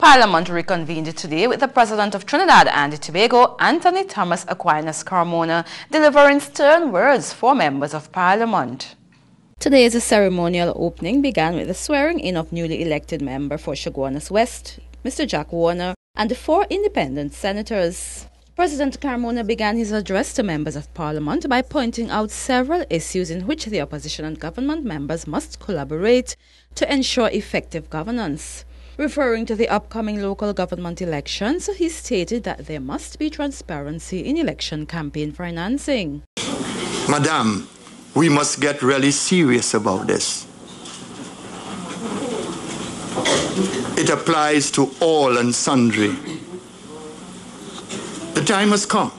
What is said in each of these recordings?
Parliament reconvened today with the President of Trinidad and Tobago, Thomas Aquinas Carmona, delivering stern words for members of Parliament. Today's ceremonial opening began with the swearing-in of newly elected member for Chaguanas West, Mr. Jack Warner, and the 4 independent senators. President Carmona began his address to members of Parliament by pointing out several issues in which the opposition and government members must collaborate to ensure effective governance. Referring to the upcoming local government elections, he stated that there must be transparency in election campaign financing. Madam, we must get really serious about this. It applies to all and sundry. The time has come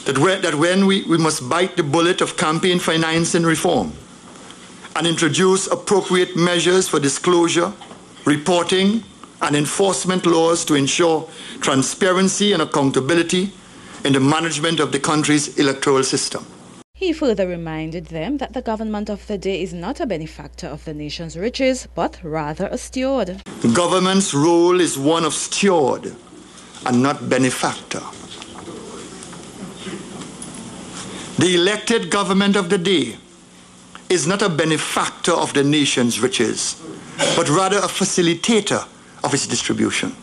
that when we must bite the bullet of campaign financing reform and introduce appropriate measures for disclosure, reporting, and enforcement laws to ensure transparency and accountability in the management of the country's electoral system. He further reminded them that the government of the day is not a benefactor of the nation's riches, but rather a steward. The government's role is one of steward and not benefactor. The elected government of the day is not a benefactor of the nation's riches, but rather a facilitator of its distribution.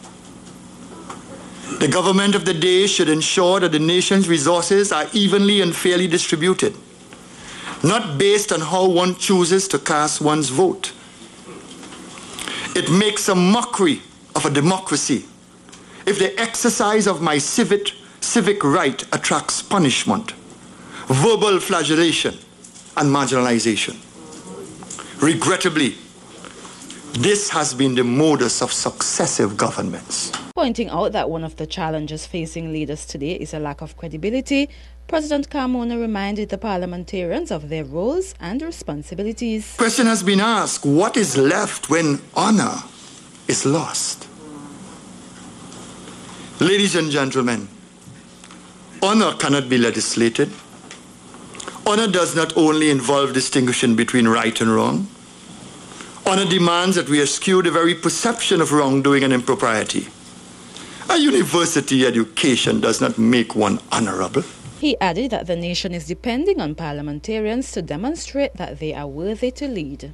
The government of the day should ensure that the nation's resources are evenly and fairly distributed, not based on how one chooses to cast one's vote. It makes a mockery of a democracy if the exercise of my civic right attracts punishment, verbal flagellation, and marginalization. Regrettably, this has been the modus of successive governments. Pointing out that one of the challenges facing leaders today is a lack of credibility, President Carmona reminded the parliamentarians of their roles and responsibilities. The question has been asked, what is left when honor is lost? Ladies and gentlemen, honor cannot be legislated. Honor does not only involve distinguishing between right and wrong. Honor demands that we eschew the very perception of wrongdoing and impropriety. A university education does not make one honorable. He added that the nation is depending on parliamentarians to demonstrate that they are worthy to lead.